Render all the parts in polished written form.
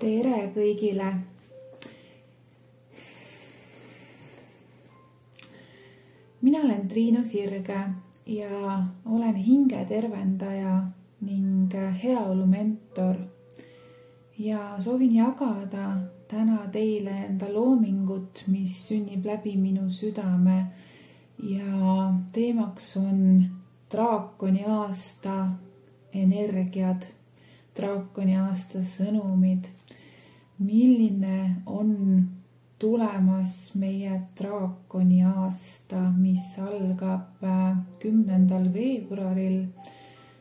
Tere kõigile! Mina olen Triinu Sirge ja olen hingetervendaja ning heaolumentor ja soovin jagada täna teile enda loomingut, mis sünnib läbi minu südame ja teemaks on draakoni aasta energiad, draakoni aasta sõnumid. Milline on tulemas meie draakoni aasta, mis algab 10. veebruaril.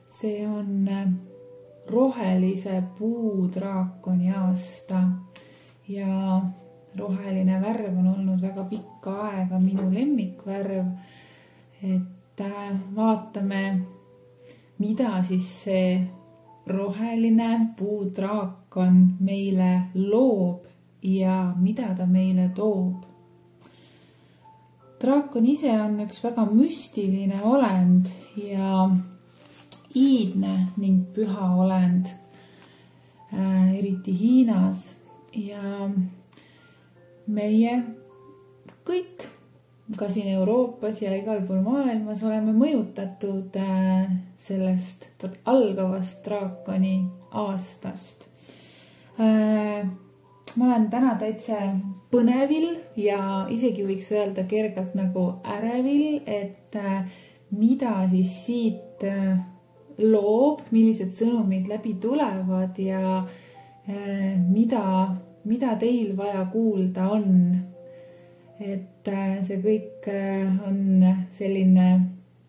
See on rohelise puu draakoni aasta ja roheline värv on olnud väga pikka aega minu lemmikvärv. Et vaatame, mida siis see roheline puudraakon meile loob ja mida ta meile toob. Draakon ise on üks väga müstiline olend ja iidne ning püha olend, eriti Hiinas. Ja meie kõik, ka siin Euroopas ja igal pool maailmas oleme mõjutatud sellest algavast draakoni aastast. Ma olen täna täitsa põnevil ja isegi võiks öelda kergelt nagu ärevil, et mida siis siit loob, millised sõnumid läbi tulevad ja mida teil vaja kuulda on. Et see kõik on selline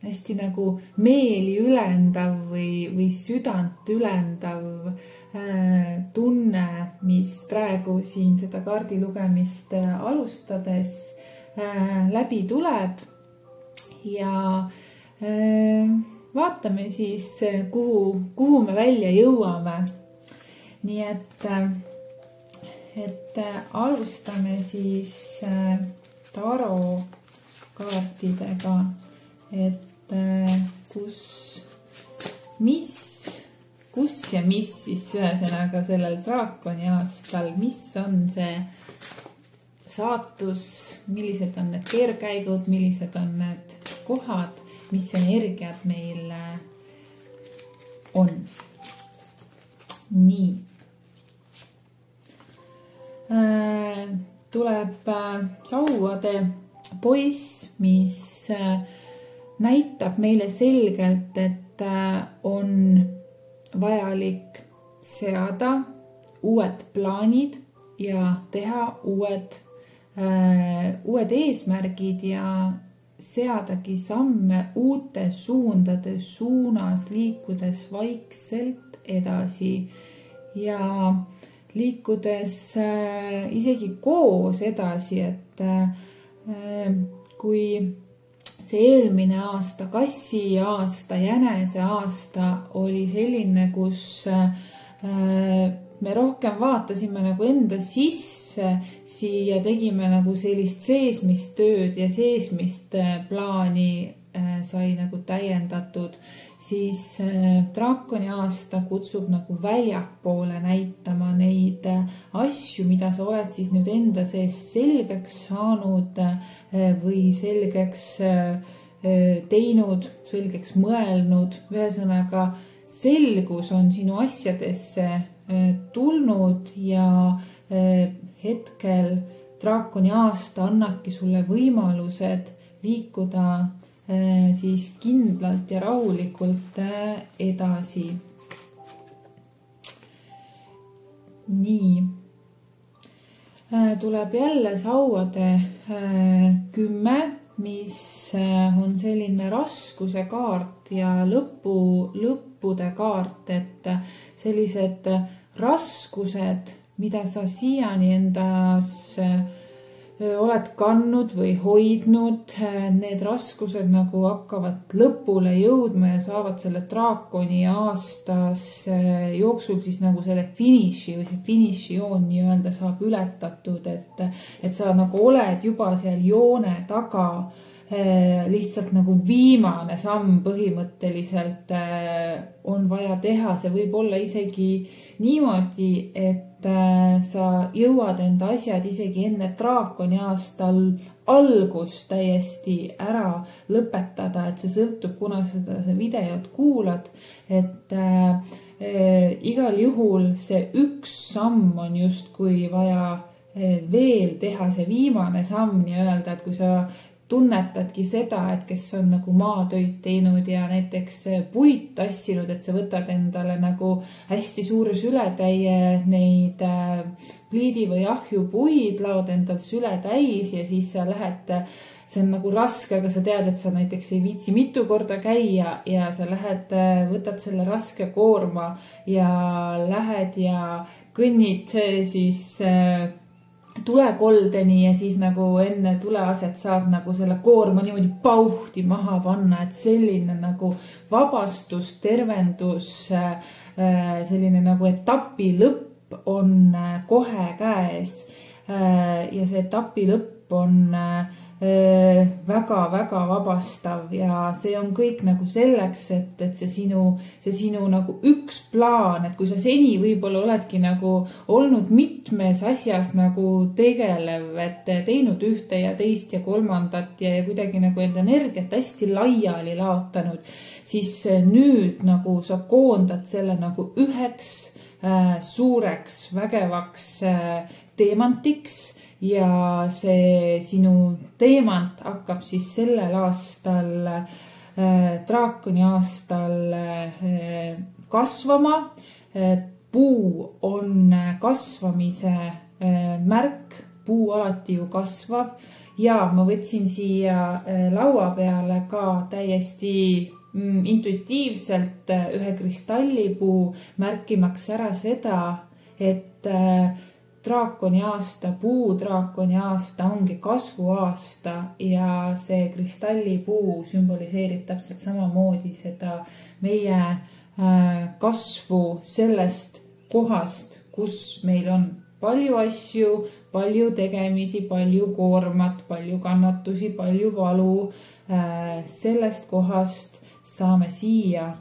hästi nagu meeli ülendav või südant ülendav tunne, mis praegu siin seda kaardi lugemist alustades läbi tuleb. Ja vaatame siis, kuhu me välja jõuame. Nii et alustame siis taro kaartidega, et kus ja mis siis ühesõnaga sellel draakoni aastal, mis on see saatus, millised on need keerkäigud, millised on need kohad, mis energiad meil on. Nii. Tuleb sauade poiss, mis näitab meile selgelt, et on vajalik seada uued plaanid ja teha uued eesmärgid ja seadagi samme uute suundade suunas, liikudes vaikselt edasi ja liikudes isegi koos edasi, et kui see eelmine aasta, kassi aasta, jänese aasta oli selline, kus me rohkem vaatasime nagu enda sisse ja tegime nagu sellist seesmistööd ja seesmist plaani sai nagu täiendatud, siis draakoni aasta kutsub nagu väljapoole näitama neid asju, mida sa oled siis nüüd enda sees selgeks saanud või selgeks teinud, selgeks mõelnud. Ühesõnaga, selgus on sinu asjadesse tulnud ja hetkel draakoni aasta annabki sulle võimalused liikuda siis kindlalt ja rahulikult edasi. Nii. Tuleb jälle sauade 10, mis on selline raskuse kaart ja lõppude kaart, et sellised raskused, mida sa siiani endas oled kandnud või hoidnud, need raskused nagu hakkavad lõpule jõudma ja saavad selle draakoni aastas jooksul siis nagu selle finiši või see finišijoon nii-öelda saab ületatud, et sa nagu oled juba seal joone taga lihtsalt nagu viimane samm põhimõtteliselt on vaja teha. See võib olla isegi niimoodi, et sa jõuad enda asjad isegi enne draakoni aastal algust täiesti ära lõpetada, et see sõltub, kuna seda videot kuulad, et igal juhul see üks samm on justkui vaja veel teha, see viimane samm nii-öelda, et kui sa tunnetadki seda, et kes on nagu maatöid teinud ja näiteks puid tassinud, et sa võtad endale nagu hästi suure sületäie neid pliidi või ahju puid, laod endal süle täis ja siis sa lähed, see on nagu raske, aga sa tead, et sa näiteks ei viitsi mitu korda käia ja sa lähed, võtad selle raske koorma ja lähed ja kõnnid siis tulekoldeni ja siis nagu enne tuleaset saad nagu selle koorma niimoodi pauhti maha panna, et selline nagu vabastus, tervendus, selline nagu etapi lõpp on kohe käes ja see etapi lõpp on väga-väga vabastav ja see on kõik nagu selleks, et see sinu nagu üks plaan, et kui sa seni võib-olla oledki nagu olnud mitmes asjas nagu tegelev, et teinud ühte ja teist ja kolmandat ja kuidagi nagu enda energiat hästi laiali laotanud, siis nüüd nagu sa koondad selle nagu üheks suureks vägevaks teemantiks ja see sinu teemant hakkab siis sellel aastal, draakoni aastal kasvama. Puu on kasvamise märk, puu alati ju kasvab ja ma võtsin siia laua peale ka täiesti intuitiivselt ühe kristallipuu, märkimaks ära seda, et draakoni aasta, puudraakoni aasta ongi kasvuaasta ja see kristallipuu sümboliseerib täpselt samamoodi seda meie kasvu sellest kohast, kus meil on palju asju, palju tegemisi, palju koormat, palju kannatusi, palju valu. Sellest kohast saame siia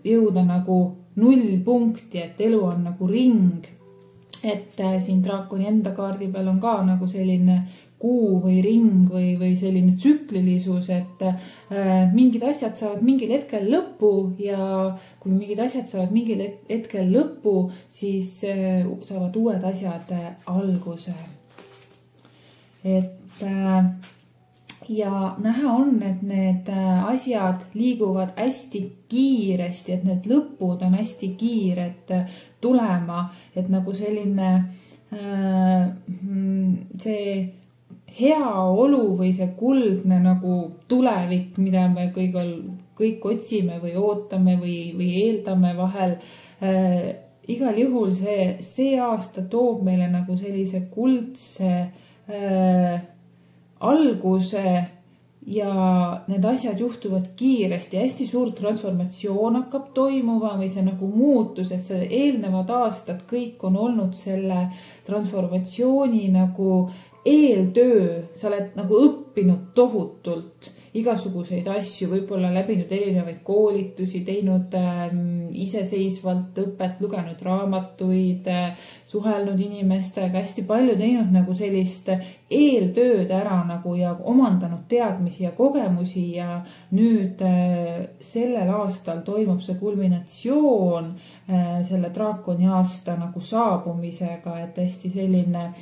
jõuda nagu nullpunkti, et elu on nagu ring. Et siin draakoni enda kaardi peal on ka nagu selline kuu või ring või selline tsüklilisus, et mingid asjad saavad mingil hetkel lõpu ja kui mingid asjad saavad mingil hetkel lõpu, siis saavad uued asjad alguse. Et ja näha on, et need asjad liiguvad hästi kiiresti, et need lõpud on hästi kiired tulema, et nagu selline see hea olu või see kuldne nagu tulevik, mida me kõik otsime või ootame või eeldame vahel. Igal juhul see aasta toob meile nagu sellise kuldse alguse ja need asjad juhtuvad kiiresti, hästi suur transformatsioon hakkab toimuma või see nagu muutus, et see eelnevad aastad kõik on olnud selle transformatsiooni nagu eeltöö, sa oled nagu õppinud tohutult igasuguseid asju, võib-olla läbinud erinevaid koolitusi, teinud iseseisvalt õpet, lugenud raamatuid, suhelnud inimestega, hästi palju teinud nagu sellist eeltööd ära nagu ja omandanud teadmisi ja kogemusi ja nüüd sellel aastal toimub see kulminatsioon selle draakoni aasta nagu saabumisega, et hästi selline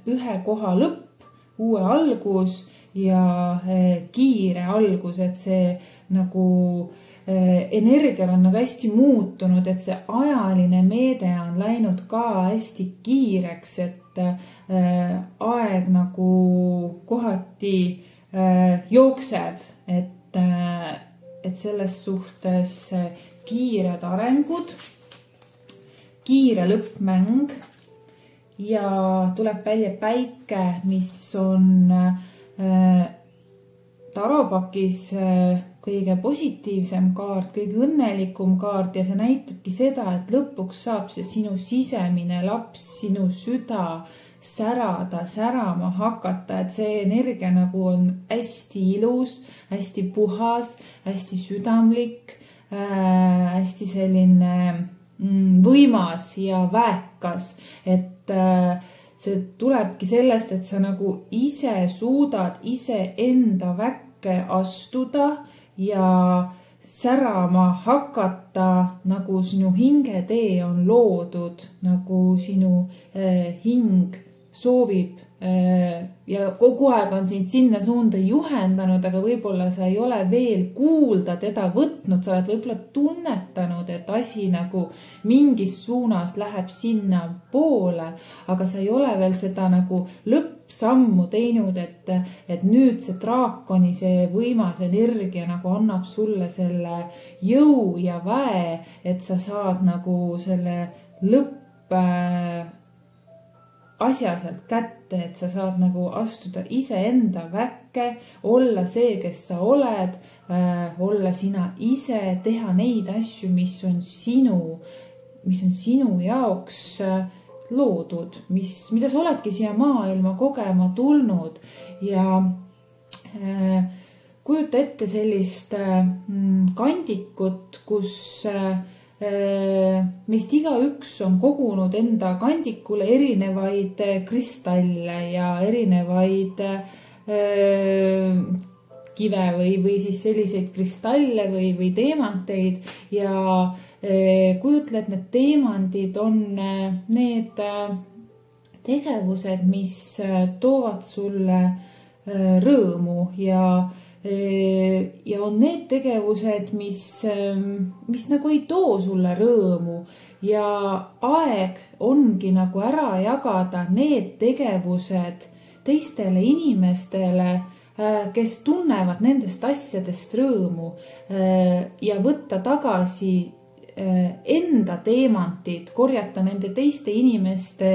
ühe koha lõpp, uue algus ja kiire algus, et see nagu energial on nagu hästi muutunud, et see ajaline meede on läinud ka hästi kiireks, et aeg nagu kohati jookseb, et selles suhtes kiired arengud, kiire lõppmäng ja tuleb välja päike, mis on taropakis kõige positiivsem kaart, kõige õnnelikum kaart ja see näitabki seda, et lõpuks saab see sinu sisemine laps, sinu süda särada, särama hakata, et see energia nagu on hästi ilus, hästi puhas, hästi südamlik, hästi selline võimas ja väekas, et see tulebki sellest, et sa nagu ise suudad ise enda väkke astuda ja särama hakata, nagu sinu hingetee on loodud, nagu sinu hing soovib ja kogu aeg on sind sinna suunda juhendanud, aga võib-olla sa ei ole veel kuulda teda võtnud, sa oled võib-olla tunnetanud, et asi nagu mingis suunas läheb sinna poole, aga sa ei ole veel seda nagu lõppsammu teinud, et nüüd see draakoni, see võimas energia nagu annab sulle selle jõu ja väe, et sa saad nagu selle lõpp asja sealt kätte, et sa saad nagu astuda iseenda väkke, olla see, kes sa oled, olla sina ise, teha neid asju, mis on sinu jaoks loodud, mida sa oledki siia maailma kogema tulnud ja kujuta ette sellist kandikut, kus meist igaüks on kogunud enda kandikule erinevaid kristalle ja erinevaid kive või siis selliseid kristalle või teemanteid ja kujutle, et need teemandid on need tegevused, mis toovad sulle rõõmu ja on need tegevused, mis nagu ei too sulle rõõmu ja aeg ongi nagu ära jagada need tegevused teistele inimestele, kes tunnevad nendest asjadest rõõmu ja võtta tagasi enda teemantid, korjata nende teiste inimeste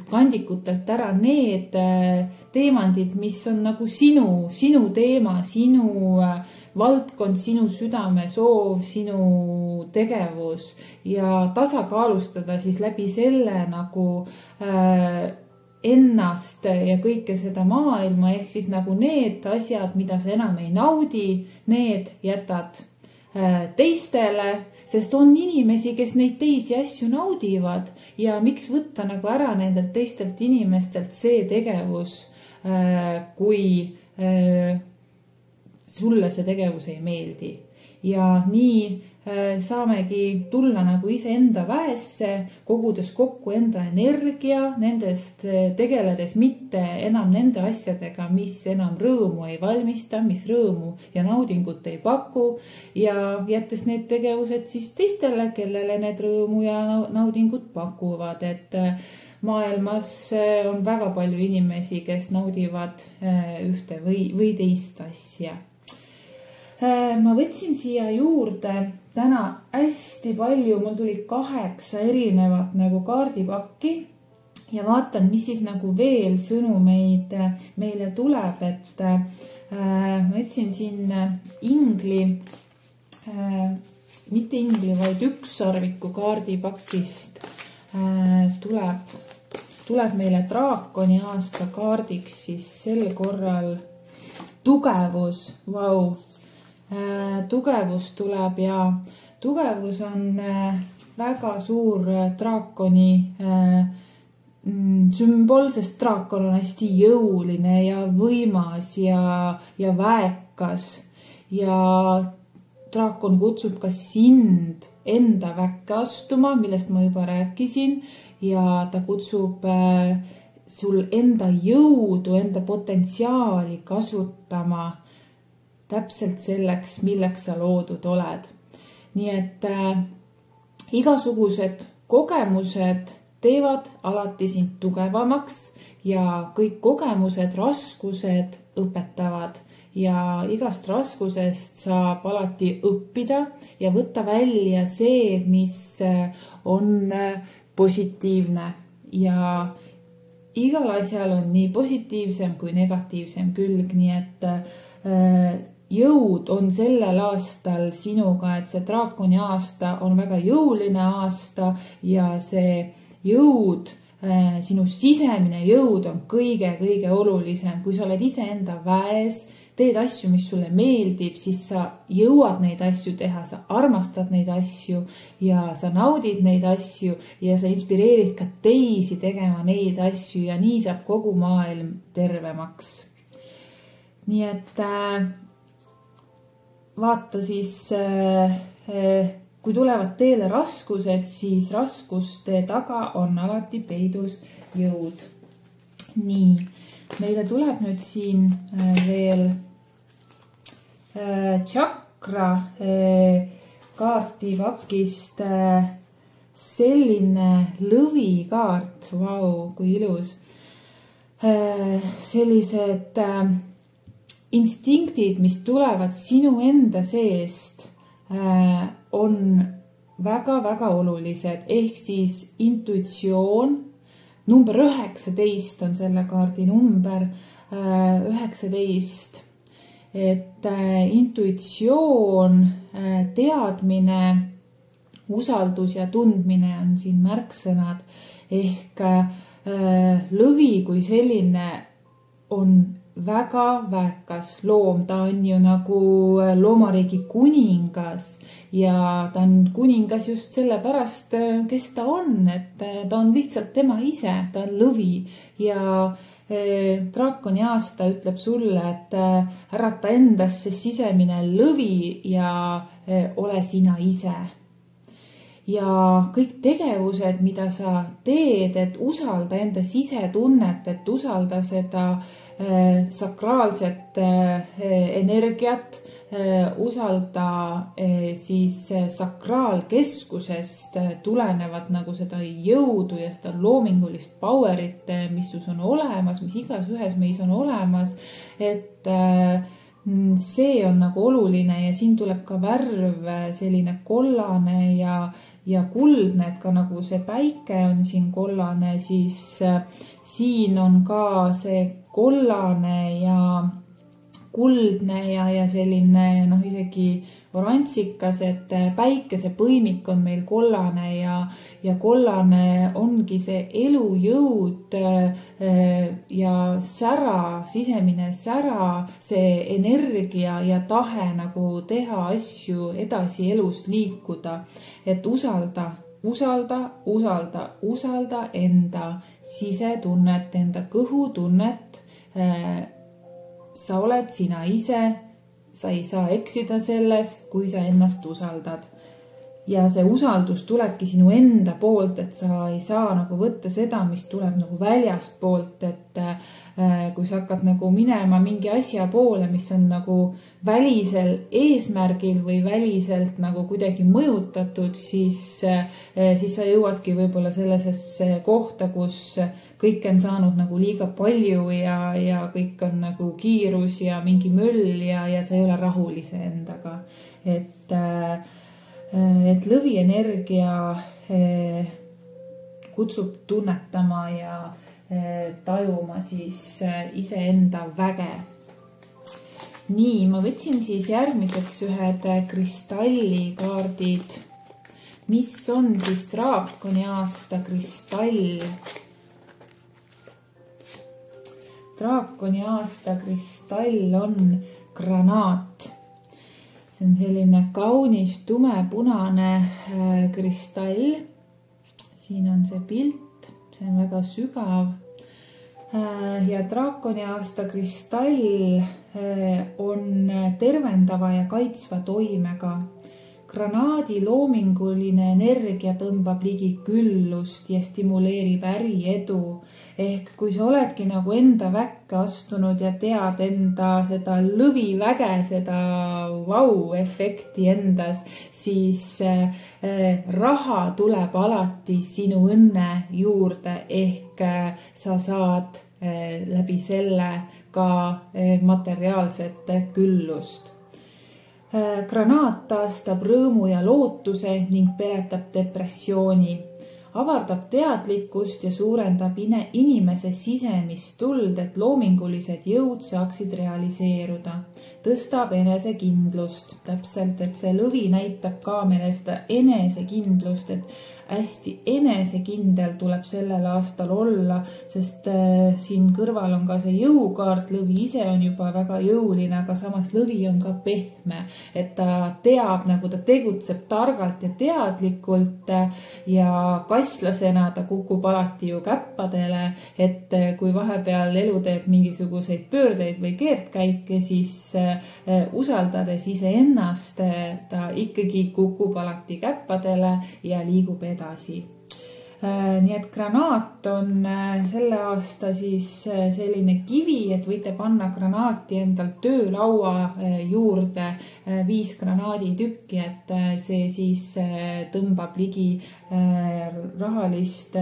kandikutelt ära need teemandid, mis on nagu sinu teema, sinu valdkond, sinu südame soov, sinu tegevus ja tasakaalustada siis läbi selle nagu ennast ja kõike seda maailma, ehk siis nagu need asjad, mida sa enam ei naudi, need jätad teistele, sest on inimesi, kes neid teisi asju naudivad ja miks võtta nagu ära nendelt teistelt inimestelt see tegevus, kui sulle see tegevus ei meeldi. Ja nii saamegi tulla nagu iseenda väesse, kogudes kokku enda energia, nendest tegeledes mitte enam nende asjadega, mis enam rõõmu ei valmista, mis rõõmu ja naudingut ei paku ja jättes need tegevused siis teistele, kellele need rõõmu ja naudingut pakuvad, et maailmas on väga palju inimesi, kes naudivad ühte või teist asja. Ma võtsin siia juurde täna hästi palju, mul tuli 8 erinevat nagu kaardipakki ja vaatan, mis siis nagu veel sõnumeid meile tuleb, et ma võtsin siin ingli, mitte ingli, vaid ükssarviku kaardipakist tuleb meile draakoni aasta kaardiks siis sel korral tugevus, vau. Tugevus tuleb ja tugevus on väga suur draakoni sümbol, sest draakon on hästi jõuline ja võimas ja väekas ja draakon kutsub ka sind enda väkke astuma, millest ma juba rääkisin ja ta kutsub sul enda jõudu, enda potentsiaali kasutama täpselt selleks, milleks sa loodud oled. Nii et igasugused kogemused teevad alati sind tugevamaks ja kõik kogemused, raskused õpetavad ja igast raskusest saab alati õppida ja võtta välja see, mis on positiivne ja igal asjal on nii positiivsem kui negatiivsem külg, nii et jõud on sellel aastal sinuga, et see draakoni aasta on väga jõuline aasta ja see jõud sinu sisemine jõud on kõige olulisem. Kui sa oled iseenda väes, teed asju, mis sulle meeldib, siis sa jõuad neid asju teha, sa armastad neid asju ja sa naudid neid asju ja sa inspireerid ka teisi tegema neid asju ja nii saab kogu maailm tervemaks. Nii et vaata siis, kui tulevad teele raskused, siis raskuste taga on alati peidus jõud. Nii, meile tuleb nüüd siin veel tšakra kaartipakist selline lõvikaart. Vau, kui ilus. Sellised instinktid, mis tulevad sinu enda seest, on väga-väga olulised. Ehk siis intuitsioon, number 19 on selle kaardi number 19. Et intuitsioon, teadmine, usaldus ja tundmine on siin märksõnad. Ehk lõvi kui selline on väga väekas loom. Ta on ju nagu loomariigi kuningas ja ta on kuningas just sellepärast, kes ta on. Et ta on lihtsalt tema ise, ta on lõvi ja draakoni aasta ütleb sulle, et ärata endasse sisemine lõvi ja ole sina ise. Ja kõik tegevused, mida sa teed, et usalda enda sisetunnet, et usalda seda sakraalset energiat, usalda siis sakraalkeskusest tulenevat nagu seda jõudu ja seda loomingulist powerit, mis sus on olemas, mis igas ühes meis on olemas, et see on nagu oluline ja siin tuleb ka värv selline kollane ja kuldne, et ka nagu see päike on siin kollane, siis siin on ka see kollane ja kuldne ja selline isegi orantsikas, et päikese põimik on meil kollane ja kollane ongi see elujõud ja sära, sisemine sära, see energia ja tahe nagu teha asju edasi elus liikuda, et usalda enda sisetunnet, enda kõhutunnet. Sa oled sina ise, sa ei saa eksida selles, kui sa ennast usaldad. Ja see usaldus tulebki sinu enda poolt, et sa ei saa nagu võtta seda, mis tuleb nagu väljast poolt, et kui sa hakkad nagu minema mingi asja poole, mis on nagu välisel eesmärgil või väliselt nagu kuidagi mõjutatud, siis sa jõuadki võib-olla sellisesse kohta, kus kõik on saanud nagu liiga palju ja kõik on nagu kiirus ja mingi möll ja sa ei ole rahul iseendaga. Et lõvienergia kutsub tunnetama ja tajuma siis iseenda väge. Nii, ma võtsin siis järgmiseks ühed kristallikaardid. Mis on siis draakoni aasta kristall? Draakoni aasta kristall on granaat. See on selline kaunis tumepunane kristall. Siin on see pilt, see on väga sügav. Ja draakoni aasta kristall on tervendava ja kaitsva toimega. Granaadi loominguline energia tõmbab ligi küllust ja stimuleerib äriedu. Ehk kui sa oledki nagu enda väkke astunud ja tead enda seda lõviväge, seda vau-efekti endas, siis raha tuleb alati sinu õnne juurde, ehk sa saad läbi selle ka materiaalset küllust. Granaat taastab rõõmu ja lootuse ning peletab depressiooni. Avardab teadlikkust ja suurendab inimese sisemist tuld, et loomingulised jõud saaksid realiseeruda. tõstab enesekindlust. Täpselt, et see lõvi näitab ka meile seda enesekindlust, et hästi enesekindel tuleb sellel aastal olla, sest siin kõrval on ka see jõukaart, lõvi ise on juba väga jõuline, aga samas lõvi on ka pehme, et ta teab, nagu ta tegutseb targalt ja teadlikult ja kaslasena ta kukub alati ju käppadele, et kui vahepeal elu teeb mingisuguseid pöördeid või keerdkäike, siis usaldades iseennast ta ikkagi kukub alati käppadele ja liigub edasi. Nii et granaat on selle aasta siis selline kivi, et võite panna granaati endal töölaua juurde 5 granaaditükki, et see siis tõmbab ligi rahalist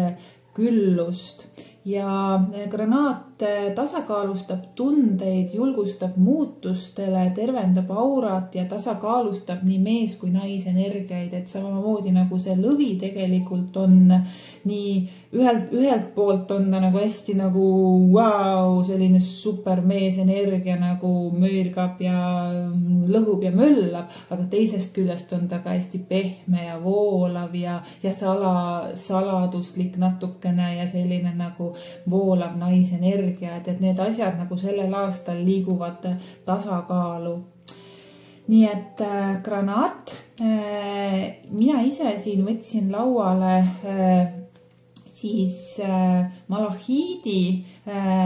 küllust. Ja granaat tasakaalustab tundeid, julgustab muutustele, tervendab aurat ja tasakaalustab nii mees kui naisenergiaid, et samamoodi nagu see lõvi tegelikult on nii ühelt poolt on ta nagu hästi nagu wow, selline super meesenergia nagu möirgab ja lõhub ja möllab, aga teisest küljest on ta ka hästi pehme ja voolav ja saladuslik natukene ja selline nagu voolav naisenergia, et need asjad nagu sellel aastal liiguvad tasakaalu. Nii et granaat, mina ise siin võtsin lauale siis malahiidi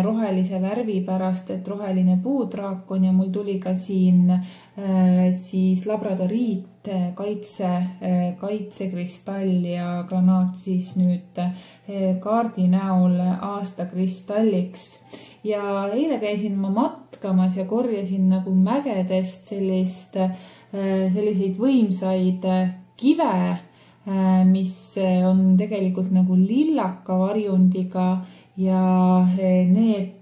rohelise värvi pärast, et roheline puudraakon ja mul tuli ka siin siis labradoriit kaitsekristall ja granaat siis nüüd kaardi näol aastakristalliks. Ja eile käisin ma matkamas ja korjasin nagu mägedest selliseid võimsaid kive, mis on tegelikult nagu lillaka varjundiga ja need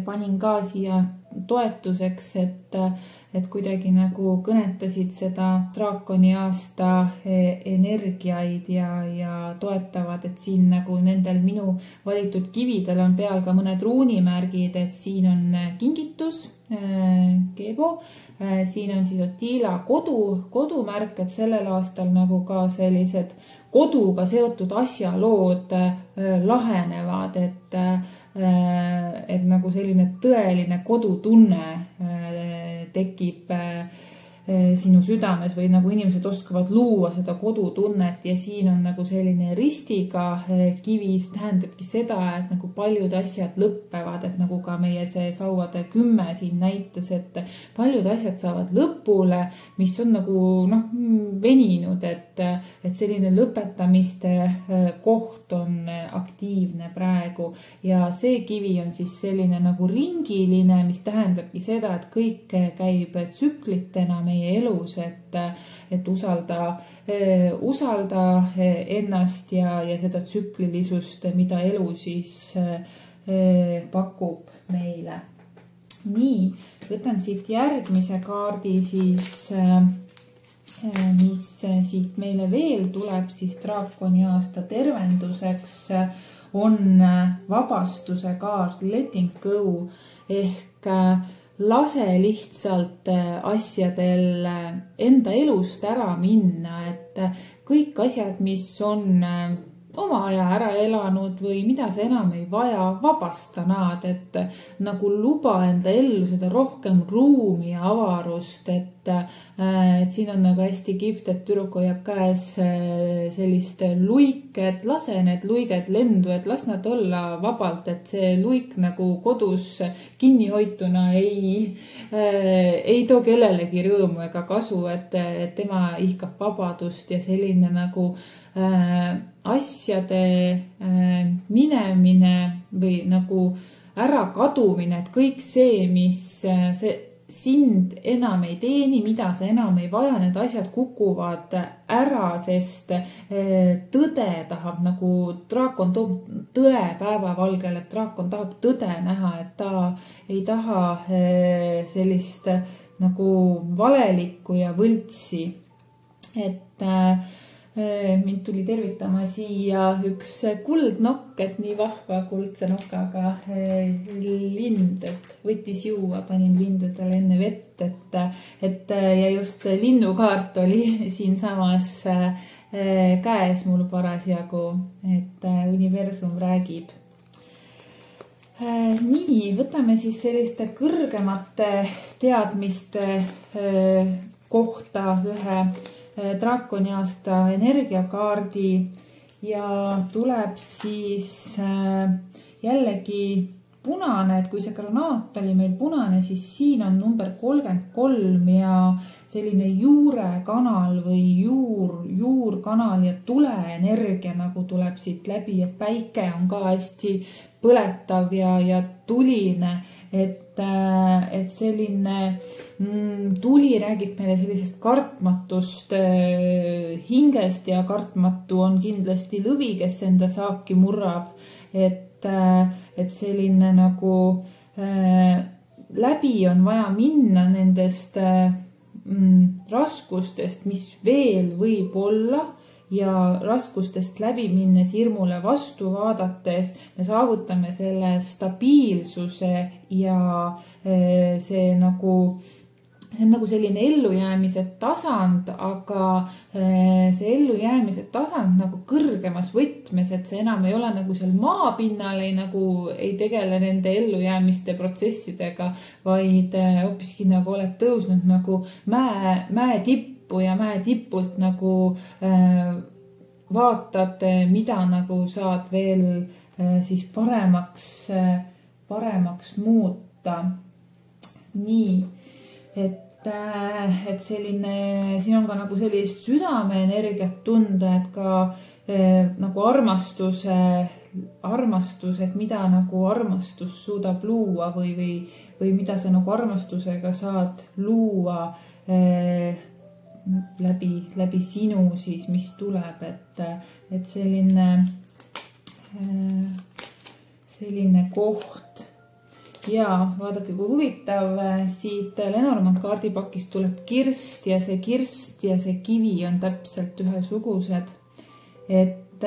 panin ka siia toetuseks, et kuidagi nagu kõnetasid seda draakoni aasta energiaid ja toetavad, et siin nagu nendel minu valitud kividel on peal ka mõned ruunimärgid, et siin on kingitus, Keebo, siin on siis Otila kodumärk, et sellel aastal nagu ka sellised koduga seotud asjalood lahenevad, et nagu selline tõeline kodutunne tekib sinu südames või nagu inimesed oskavad luua seda kodutunnet ja siin on nagu selline ristiga kivi, see tähendabki seda, et nagu paljud asjad lõppevad, et nagu ka meie see sauade 10 siin näitas, et paljud asjad saavad lõpule, mis on nagu veninud, et selline lõpetamiste koht on aktiivne praegu ja see kivi on siis selline nagu ringiline, mis tähendabki seda, et kõik käib tsüklitena meie elus, et usalda ennast ja seda tsüklilisust, mida elu siis pakub meile. Nii, võtan siit järgmise kaardi siis, mis siit meile veel tuleb, siis draakoni aasta tervenduseks on vabastuse kaart, letting go ehk lase lihtsalt asjadel enda elust ära minna, et kõik asjad, mis on oma aja ära elanud või mida sa enam ei vaja, vabasta nad, et nagu luba enda ellu seda rohkem ruumi ja avarust, et siin on nagu hästi kihvt, et tüdruk hoiab käes sellist luike, et lase need luiged lendu, et las nad olla vabalt, et see luik nagu kodus kinnihoituna ei too kellelegi rõõmu ega kasu, et tema ihkab vabadust ja selline nagu asjade minemine või nagu ära kadumine, et kõik see, mis sind enam ei teeni, mida sa enam ei vaja, need asjad kukuvad ära, sest tõde tahab nagu, draakon toob tõe päevavalgele, et draakon tahab tõde näha, et ta ei taha sellist nagu valelikku ja võltsi, et mind tuli tervitama siia üks kuldnokk, et nii vahva kuldse nokaga lind, et võttis juua, panin lindudele enne vett, et ja just linnukaart oli siinsamas käes mul parasjagu, et universum räägib. Nii, võtame siis selliste kõrgemate teadmiste kohta ühe draakoni aasta energiakaardi ja tuleb siis jällegi punane, et kui see granaat oli meil punane, siis siin on number 33 ja selline juurekanal või juurkanal ja tuleenergia nagu tuleb siit läbi, et päike on ka hästi põletav ja tuline, et selline tuli räägib meile sellisest kartmatust hingest ja kartmatu on kindlasti lõvi, kes enda saaki murrab, et selline nagu läbi on vaja minna nendest raskustest, mis veel võib olla ja raskustest läbi minnes hirmule vastu vaadates me saavutame selle stabiilsuse ja see on nagu selline ellujäämise tasand, aga see ellujäämise tasand nagu kõrgemas võtmes, et see enam ei ole nagu seal maapinnal, ei tegele nende ellujäämiste protsessidega, vaid hoopiski nagu oled tõusnud nagu mäe tippu ja mäe tipult nagu vaatad, mida nagu saad veel siis paremaks muuta. Nii, et selline, siin on ka nagu sellist südameenergiat tunda, et ka nagu armastus, et mida nagu armastus suudab luua või mida sa nagu armastusega saad luua läbi sinu siis, mis tuleb, et selline koht. Ja vaadake, kui huvitav, siit Lenormand kaardipakist tuleb kirst ja see kivi on täpselt ühesugused. Et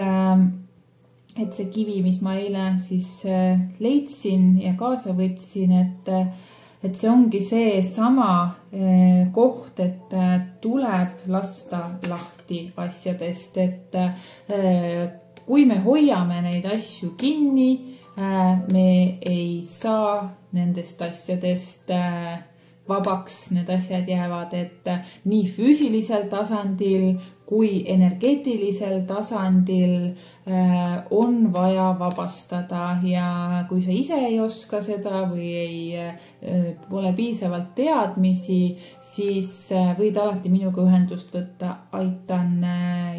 see kivi, mis ma eile siis leidsin ja kaasa võtsin, et see ongi see sama koht, et tuleb lasta lahti asjadest, et kui me hoiame neid asju kinni, me ei saa nendest asjadest vabaks, need asjad jäävad, et nii füüsilisel tasandil kui energeetilisel tasandil on vaja vabastada ja kui sa ise ei oska seda või pole piisavalt teadmisi, siis võid alati minuga ühendust võtta, aitan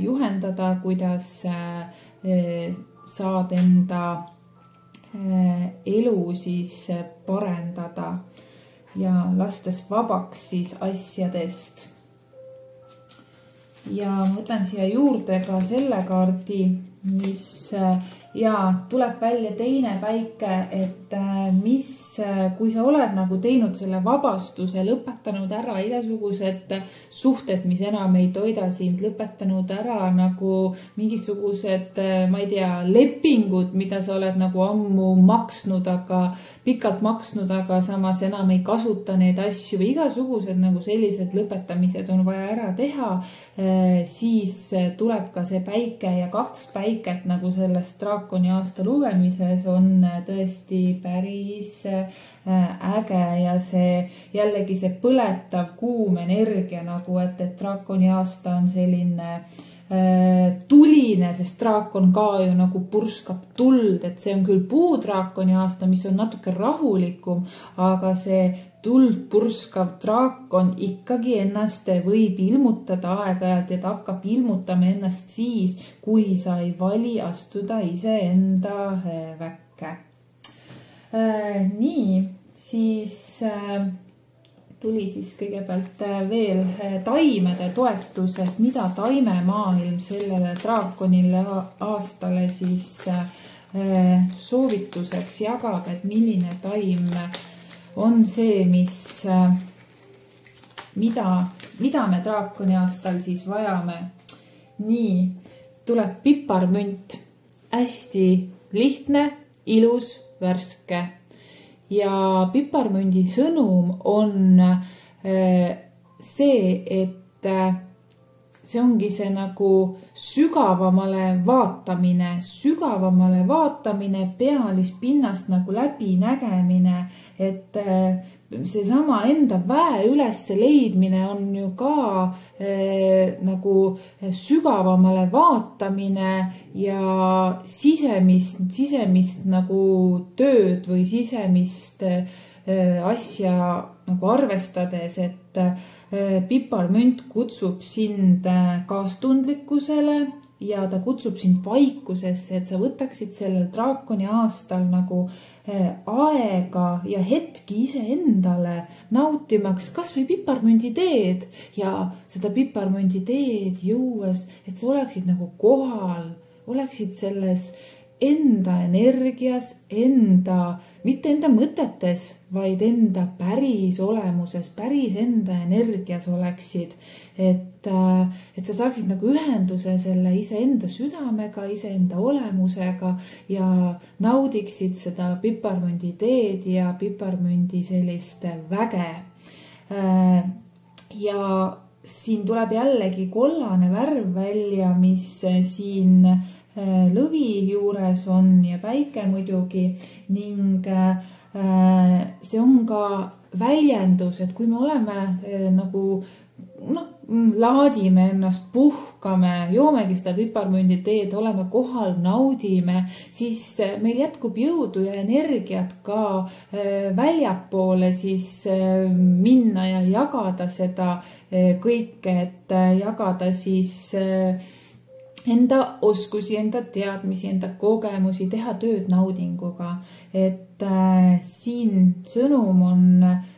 juhendada, kuidas saad enda elu siis parendada ja lastes vabaks siis asjadest. Ja ma võtan siia juurde ka selle kaardi, mis tuleb välja teine päike, et kui sa oled nagu teinud selle vabastuse, lõpetanud ära igasugused suhted, mis enam ei toida sind, lõpetanud ära nagu mingisugused, ma ei tea, lepingud, mida sa oled nagu ammu pikalt maksnud, aga samas enam ei kasuta neid asju või igasugused nagu sellised lõpetamised on vaja ära teha, siis tuleb ka see päike ja 2 päiket nagu sellest draakoni aasta lugemises on tõesti päris äge ja see jällegi see põletav kuum energia nagu, et draakoni aasta on selline tuline, sest draakon ka ju nagu purskab tuld, et see on küll puudraakoni aasta, mis on natuke rahulikum, aga see tuld purskav draakon ikkagi ennast võib ilmutada aeg-ajalt ja ta hakkab ilmutama ennast siis, kui sa ei vali astuda iseenda väkke. Nii, siis tuli siis kõigepealt veel taimede toetus, et mida taimemaailm sellele draakonile aastale siis soovituseks jagab, et milline taim on see, mida me draakoni aastal siis vajame. nii, tuleb piparmünt. Hästi lihtne, ilus, värske. Ja piparmündi sõnum on see, et see ongi see nagu sügavamale vaatamine, pealispinnast nagu läbinägemine, et see sama enda väe üles leidmine on ju ka nagu sügavamale vaatamine ja sisemist nagu tööd või sisemist asja nagu arvestades, et piparmünt kutsub sind kaastundlikkusele ja ta kutsub sind vaikusesse, et sa võtaksid sellel draakoni aastal nagu aega ja hetki iseendale nautimaks kas või piparmündi teed ja seda piparmündi teed juues, et sa oleksid nagu kohal, oleksid selles enda energias, mitte enda mõtetes, vaid enda päris olemuses, päris enda energias oleksid, et sa saaksid nagu ühenduse selle iseenda südamega, iseenda olemusega ja naudiksid seda piparmündi teed ja piparmündi sellist väge. Ja siin tuleb jällegi kollane värv välja, mis siin lõvi juures on ja päike muidugi ning see on ka väljendus, et kui me oleme nagu laadime ennast, puhkame, joomegi seda piparmündi teed, oleme kohal, naudime, siis meil jätkub jõudu ja energiat ka väljapoole siis minna ja jagada seda kõike, et jagada siis enda oskusi, enda teadmisi, enda kogemusi, teha tööd naudinguga. Et siin sõnum on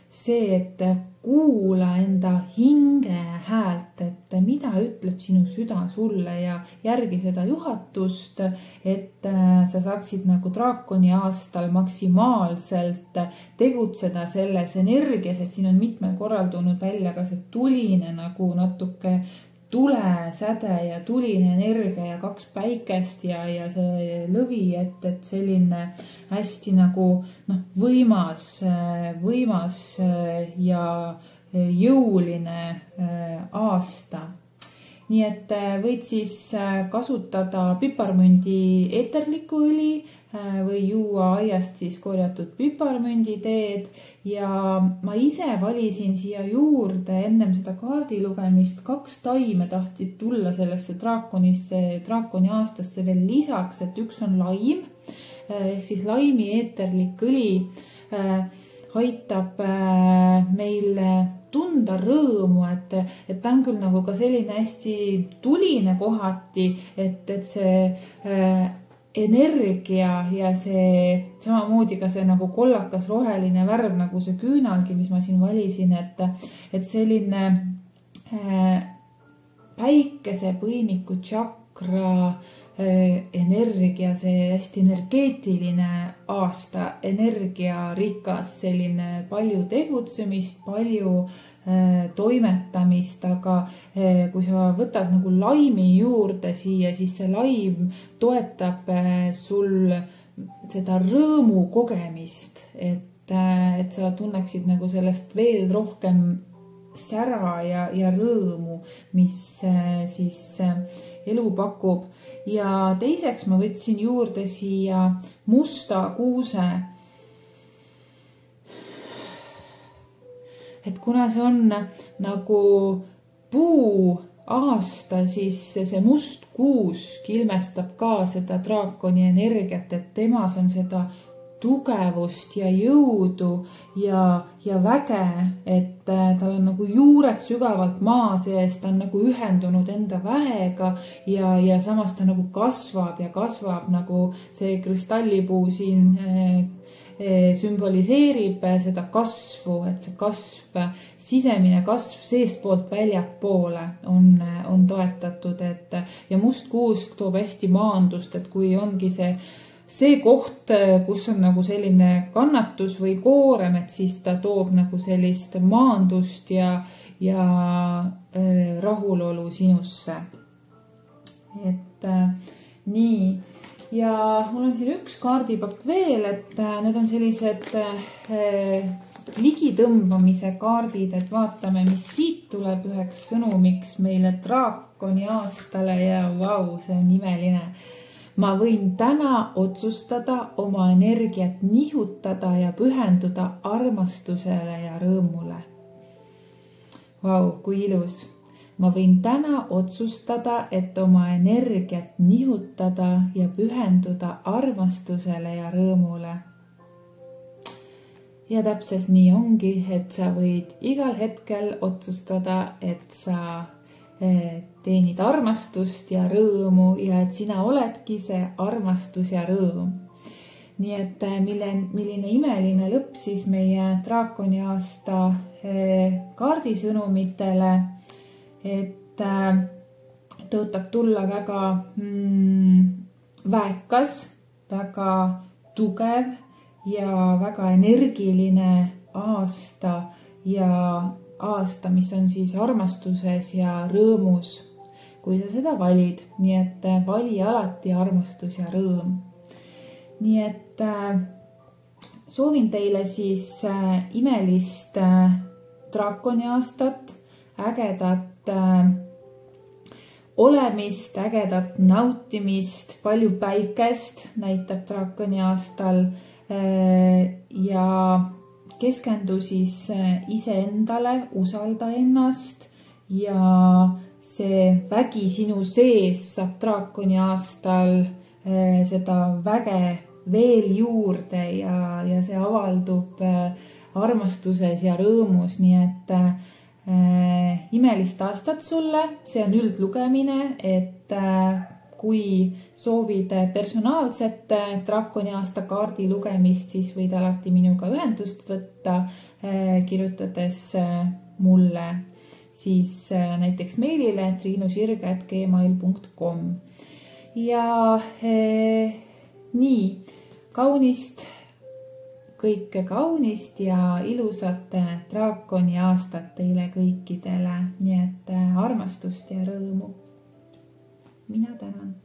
see, et kuula enda hinge häält, et mida ütleb sinu süda sulle ja järgi seda juhatust, et sa saaksid nagu draakoni aastal maksimaalselt tegutseda selles energias, et siin on mitmel korral tulnud välja ka see tuline nagu natuke tulesäde ja tuline energia ja 2 päikest ja see lõvi, et selline hästi nagu võimas ja jõuline aasta. Nii et võid siis kasutada piparmündi eeterlikku õli või juua aiast siis korjatud piparmündi teed ja ma ise valisin siia juurde ennem seda kaardi lugemist 2 taime tahtsid tulla sellesse draakoni aastasse veel lisaks, et üks on laim ehk siis laimi eeterlik õli aitab meil tunda rõõmu, et ta on küll nagu ka selline hästi tuline kohati, et see energia ja see samamoodi ka see nagu kollakas roheline värv, nagu see küünalgi, mis ma siin valisin, et selline päikesepõimiku tšakra energia, see hästi energeetiline aasta, energiarikas, selline palju tegutsemist, palju toimetamist, aga kui sa võtad nagu laimi juurde siia, siis see laim toetab sul seda rõõmu kogemist, et sa tunneksid nagu sellest veel rohkem sära ja rõõmu, mis siis elu pakub. Ja teiseks ma võtsin juurde siia musta kuuse. Et kuna see on nagu puu aasta, siis see must kuusk ilmestab ka seda draakoni energiat, et temas on seda tugevust ja jõudu ja väge, et tal on nagu juured sügavalt maa sees, ta on nagu ühendunud enda väega ja samas ta nagu kasvab nagu see kristallipuu siin sümboliseerib seda kasvu, et see kasv, sisemine kasv seestpoolt väljapoole on toetatud, ja must kuusk toob hästi maandust, et kui ongi see koht, kus on nagu selline kannatus või koorem, et siis ta toob nagu sellist maandust ja rahulolu sinusse. et nii. Ja mul on siin üks kaardipakk veel, et need on sellised ligitõmbamise kaardid, et vaatame, mis siit tuleb üheks sõnumiks meile draakoni aastale ja vau, see on imeline. Ma võin täna otsustada oma energiat nihutada ja pühenduda armastusele ja rõõmule. Vau, kui ilus. Ma võin täna otsustada, et oma energiat nihutada ja pühenduda armastusele ja rõõmule. Ja täpselt nii ongi, et sa võid igal hetkel otsustada, et sa teenid armastust ja rõõmu ja et sina oledki see armastus ja rõõm. Nii et milline imeline lõpp siis meie draakoni aasta kaardisõnumitele, et tõotab tulla väga väekas, väga tugev ja väga energiline aasta ja aasta, mis on siis armastuses ja rõõmus, kui sa seda valid. Nii et vali alati armastus ja rõõm. Nii et soovin teile siis imelist draakoni aastat, ägedat olemist, ägedat nautimist, palju päikest näitab draakoni aastal ja keskendu siis iseendale, usalda ennast ja see vägi sinu sees saab draakoni aastal seda väge veel juurde ja see avaldub armastuses ja rõõmus, nii et imelist aastat sulle, see on üldlugemine, et kui soovid personaalset draakoni aasta kaardi lugemist, siis võid alati minuga ühendust võtta, kirjutades mulle siis näiteks meilile triinusirge@gmail.com. Ja nii, kaunist, kõike kaunist ja ilusat draakoni aastat teile kõikidele, nii et armastust ja rõõmu. Mina tänan.